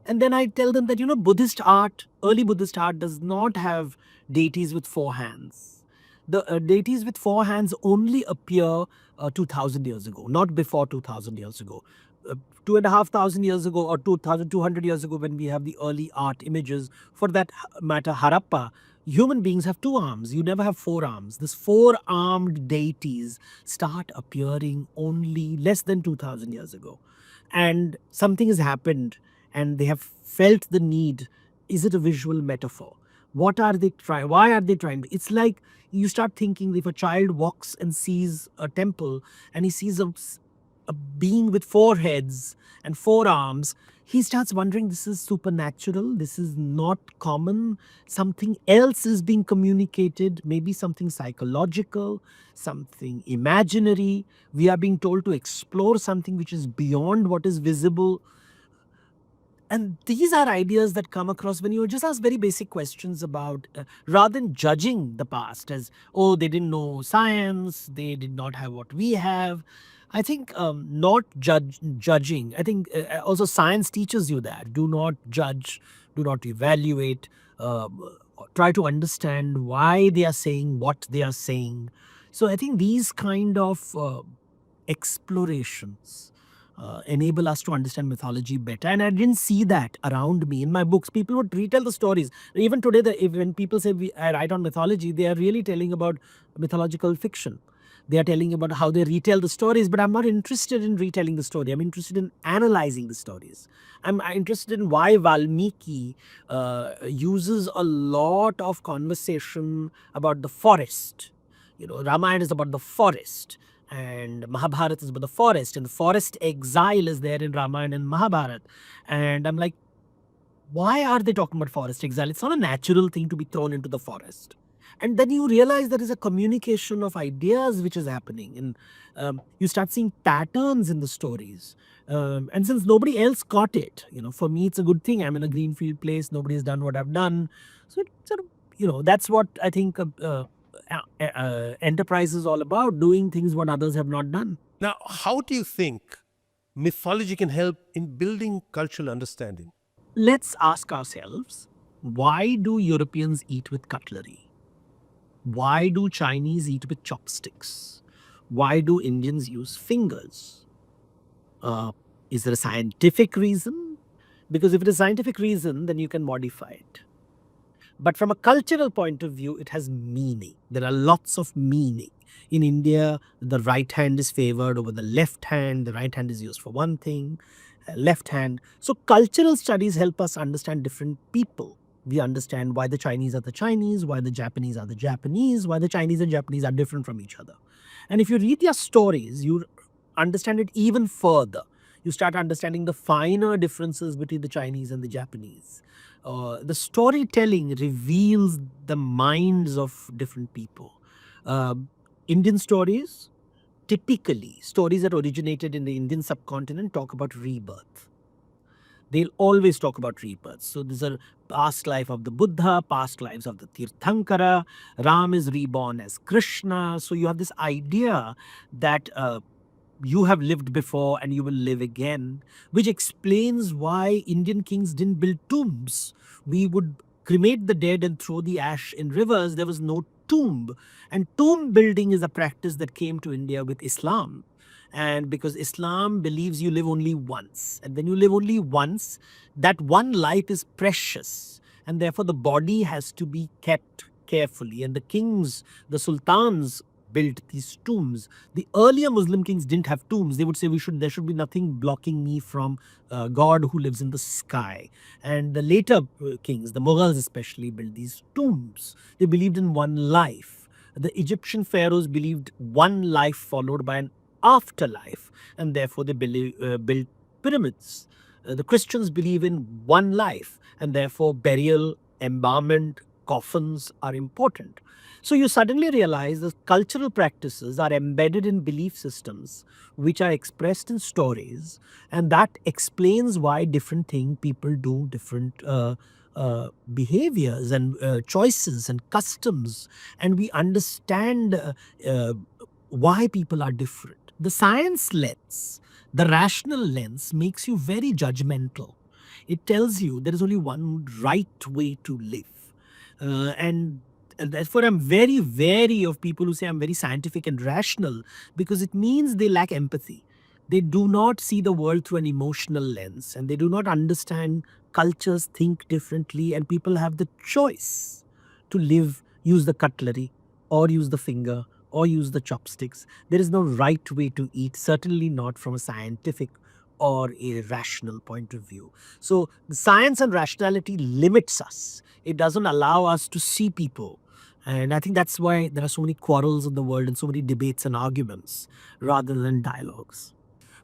And then I tell them that, Buddhist art, early Buddhist art, does not have deities with 4 hands. The deities with 4 hands only appear 2000 years ago, not before 2000 years ago. 2,500 years ago, or 2,200 years ago, when we have the early art images, for that matter, Harappa, human beings have 2 arms. You never have 4 arms. This 4 armed deities start appearing only less than 2,000 years ago. And something has happened, and they have felt the need. Is it a visual metaphor? What are they trying? Why are they trying? It's like you start thinking, if a child walks and sees a temple, and he sees a being with 4 heads and 4 arms, he starts wondering, this is supernatural, this is not common, something else is being communicated, maybe something psychological, something imaginary. We are being told to explore something which is beyond what is visible. And these are ideas that come across when you just ask very basic questions about, rather than judging the past as, oh, they didn't know science, they did not have what we have. I think not judging. I think also science teaches you that. Do not judge, do not evaluate, try to understand why they are saying what they are saying. So I think these kind of explorations enable us to understand mythology better. And I didn't see that around me in my books. People would retell the stories. Even today, when people say I write on mythology, they are really telling about mythological fiction. They are telling about how they retell the stories, but I'm not interested in retelling the story. I'm interested in analyzing the stories. I'm interested in why Valmiki uses a lot of conversation about the forest. Ramayana is about the forest, and Mahabharata is about the forest, and the forest exile is there in Ramayana and Mahabharata. And I'm like, why are they talking about forest exile? It's not a natural thing to be thrown into the forest. And then you realize there is a communication of ideas which is happening, and you start seeing patterns in the stories. And since nobody else caught it, for me it's a good thing. I'm in a greenfield place. Nobody has done what I've done, so it sort of, that's what I think enterprise is all about: doing things what others have not done. Now, how do you think mythology can help in building cultural understanding? Let's ask ourselves, why do Europeans eat with cutlery? Why do Chinese eat with chopsticks? Why do Indians use fingers? Uh, is there a scientific reason? Because if it is a scientific reason, then you can modify it. But from a cultural point of view, it has meaning. There are lots of meaning. In India, the right hand is favored over the left hand. The right hand is used for one thing, left hand. So, cultural studies help us understand different people. We understand why the Chinese are the Chinese, why the Japanese are the Japanese, why the Chinese and Japanese are different from each other. And if you read their stories, you understand it even further. You start understanding the finer differences between the Chinese and the Japanese. The storytelling reveals the minds of different people. Indian stories, typically stories that originated in the Indian subcontinent, talk about rebirth. They'll always talk about rebirth. So these are past life of the Buddha, past lives of the Tirthankara. Ram is reborn as Krishna. So you have this idea that you have lived before and you will live again, which explains why Indian kings didn't build tombs. We would cremate the dead and throw the ash in rivers. There was no tomb. And tomb building is a practice that came to India with Islam. And because Islam believes you live only once. And when you live only once, that one life is precious. And therefore, the body has to be kept carefully. And the kings, the sultans, built these tombs. The earlier Muslim kings didn't have tombs. They would say there should be nothing blocking me from God who lives in the sky. And the later kings, the Mughals especially, built these tombs. They believed in one life. The Egyptian pharaohs believed one life followed by an afterlife, and therefore they built pyramids. The Christians believe in one life, and therefore burial, embalmment, coffins are important. So you suddenly realize the cultural practices are embedded in belief systems which are expressed in stories, and that explains why different things people do different behaviors and choices and customs, and we understand uh, why people are different. The science lens, the rational lens, makes you very judgmental. It tells you there is only one right way to live. And therefore, I'm very wary of people who say I'm very scientific and rational, because it means they lack empathy. They do not see the world through an emotional lens, and they do not understand cultures think differently, and people have the choice to live, use the cutlery, or use the finger, or use the chopsticks. There is no right way to eat, certainly not from a scientific or a rational point of view. So, the science and rationality limits us. It doesn't allow us to see people. And I think that's why there are so many quarrels in the world and so many debates and arguments rather than dialogues.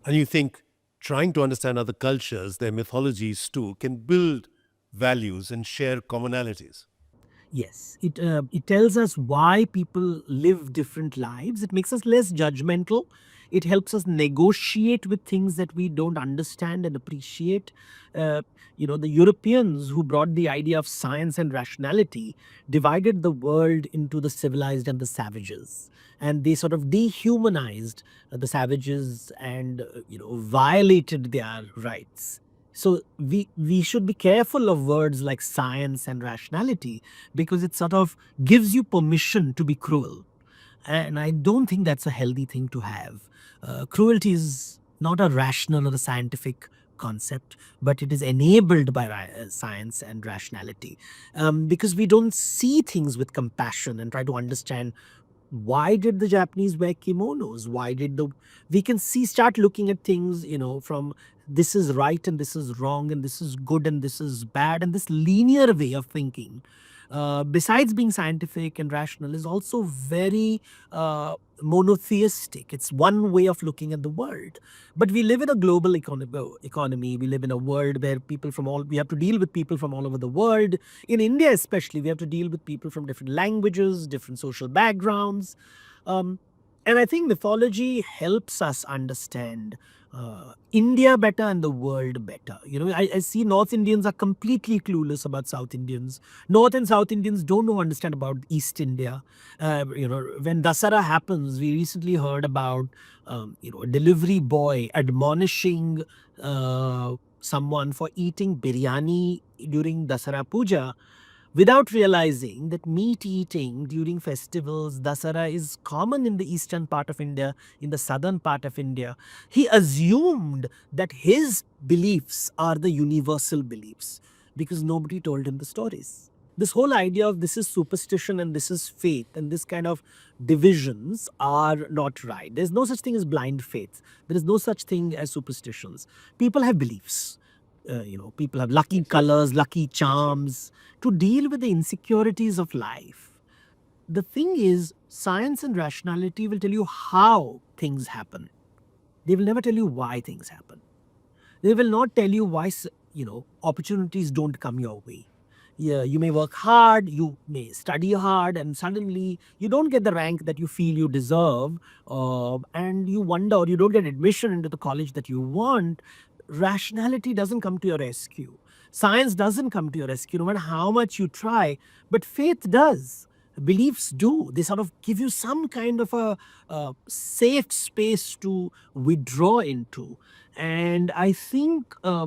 And you think trying to understand other cultures, their mythologies too, can build values and share commonalities. Yes, it tells us why people live different lives. It makes us less judgmental. It helps us negotiate with things that we don't understand and appreciate. Uh, the Europeans who brought the idea of science and rationality divided the world into the civilized and the savages, and they sort of dehumanized the savages and violated their rights. So we should be careful of words like science and rationality, because it sort of gives you permission to be cruel. And I don't think that's a healthy thing to have. Cruelty is not a rational or a scientific concept, but it is enabled by science and rationality, because we don't see things with compassion and try to understand why did the Japanese wear kimonos? Why did the we can start looking at things, from this is right and this is wrong and this is good and this is bad, and this linear way of thinking, besides being scientific and rational, is also very monotheistic. It's one way of looking at the world. But we live in a global economy. We live in a world where we have to deal with people from all over the world. In India, especially, we have to deal with people from different languages, different social backgrounds. Um, and I think mythology helps us understand India better and the world better. I see North Indians are completely clueless about South Indians. North and South Indians don't know understand about East India. When Dasara happens, we recently heard about a delivery boy admonishing someone for eating biryani during Dasara Puja, without realizing that meat eating during festivals, Dasara, is common in the eastern part of India, in the southern part of India. He assumed that his beliefs are the universal beliefs because nobody told him the stories. This whole idea of this is superstition and this is faith and this kind of divisions are not right. There's no such thing as blind faith. There is no such thing as superstitions. People have beliefs. People have lucky colors, lucky charms to deal with the insecurities of life. The thing is, science and rationality will tell you how things happen. They will never tell you why things happen. They will not tell you why, opportunities don't come your way. Yeah, you may work hard, you may study hard, and suddenly you don't get the rank that you feel you deserve, and you wonder, or you don't get admission into the college that you want. Rationality doesn't come to your rescue. Science doesn't come to your rescue, no matter how much you try, but faith does. Beliefs do. They sort of give you some kind of a safe space to withdraw into. And I think uh,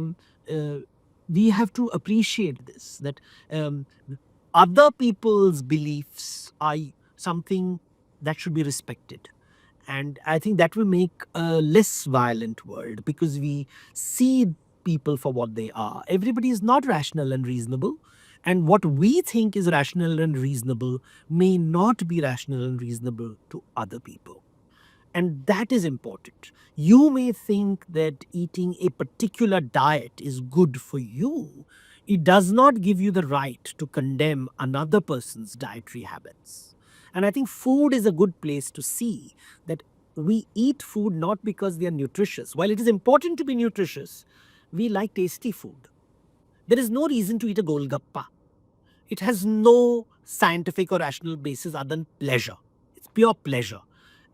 we have to appreciate this, that um, other people's beliefs are something that should be respected. And I think that will make a less violent world, because we see people for what they are. Everybody is not rational and reasonable. And what we think is rational and reasonable may not be rational and reasonable to other people. And that is important. You may think that eating a particular diet is good for you. It does not give you the right to condemn another person's dietary habits. And I think food is a good place to see that we eat food not because they are nutritious. While it is important to be nutritious, we like tasty food. There is no reason to eat a golgappa. It has no scientific or rational basis other than pleasure. It's pure pleasure.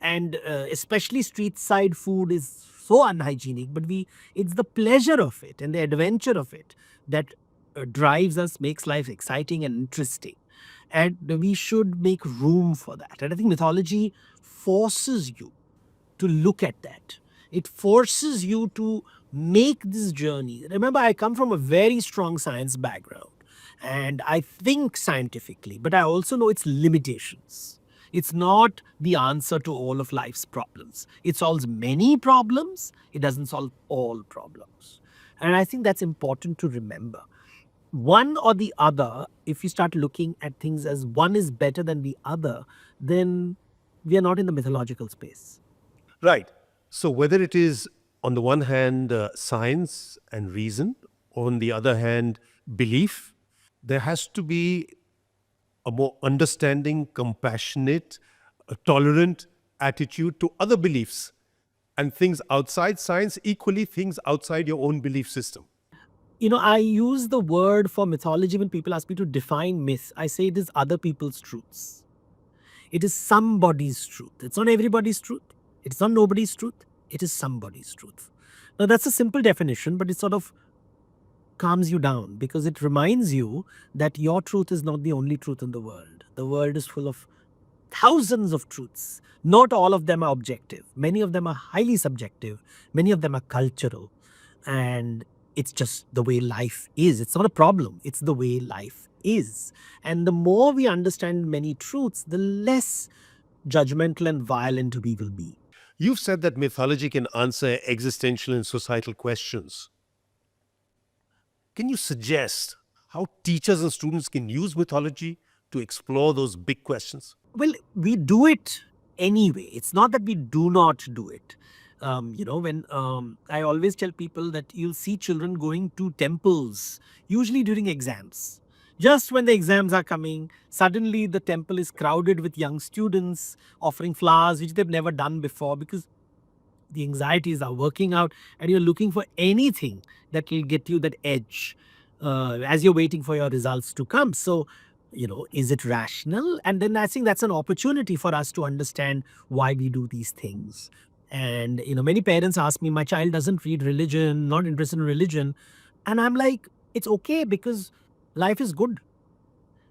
And especially street side food is so unhygienic, but it's the pleasure of it and the adventure of it that drives us, makes life exciting and interesting. And we should make room for that. And I think mythology forces you to look at that. It forces you to make this journey. Remember, I come from a very strong science background and I think scientifically, but I also know its limitations. It's not the answer to all of life's problems. It solves many problems, it doesn't solve all problems. And I think that's important to remember. One or the other, if you start looking at things as one is better than the other, then we are not in the mythological space. Right. So, whether it is on the one hand science and reason, on the other hand belief, there has to be a more understanding, compassionate, tolerant attitude to other beliefs and things outside science, equally things outside your own belief system. I use the word for mythology when people ask me to define myth. I say it is other people's truths. It is somebody's truth. It's not everybody's truth. It's not nobody's truth. It is somebody's truth. Now, that's a simple definition, but it sort of calms you down because it reminds you that your truth is not the only truth in the world. The world is full of thousands of truths. Not all of them are objective. Many of them are highly subjective. Many of them are cultural. And it's just the way life is. It's not a problem. It's the way life is. And the more we understand many truths, the less judgmental and violent we will be. You've said that mythology can answer existential and societal questions. Can you suggest how teachers and students can use mythology to explore those big questions? Well, we do it anyway. It's not that we do not do it. When I always tell people that you'll see children going to temples, usually during exams. Just when the exams are coming, suddenly the temple is crowded with young students offering flowers, which they've never done before, because the anxieties are working out and you're looking for anything that will get you that edge as you're waiting for your results to come. So, is it rational? And then I think that's an opportunity for us to understand why we do these things. And, many parents ask me, my child doesn't read religion, not interested in religion. And I'm like, it's okay because life is good.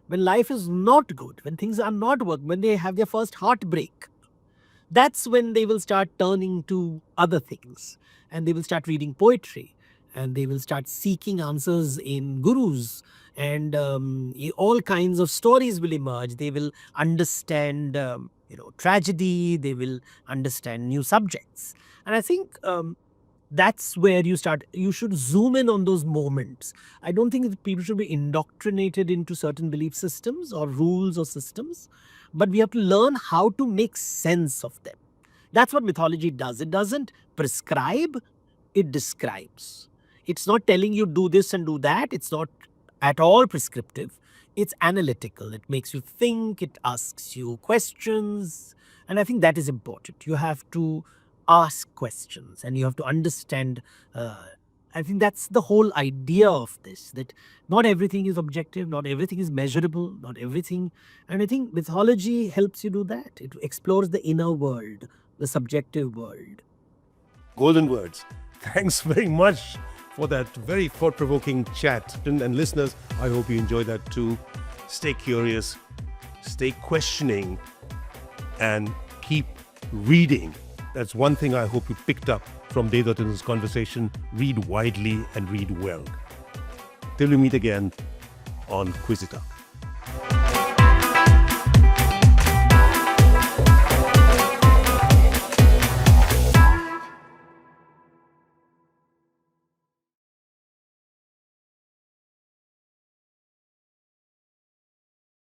When life is not good, when things are not working, when they have their first heartbreak, that's when they will start turning to other things and they will start reading poetry and they will start seeking answers in gurus and all kinds of stories will emerge. They will understand tragedy, they will understand new subjects. And I think that's where you should zoom in on those moments. I don't think that people should be indoctrinated into certain belief systems or rules or systems, but we have to learn how to make sense of them. That's what mythology does. It doesn't prescribe, it describes. It's not telling you do this and do that. It's not at all prescriptive. It's analytical. It makes you think, it asks you questions. And I think that is important. You have to ask questions and you have to understand. I think that's the whole idea of this, that not everything is objective, not everything is measurable, not everything. And I think mythology helps you do that. It explores the inner world, the subjective world. Golden words. Thanks very much for that very thought-provoking chat. And listeners, I hope you enjoy that too. Stay curious, stay questioning, and keep reading. That's one thing I hope you picked up from Devdutt in this conversation. Read widely and read well. Till we meet again on Quizzitok.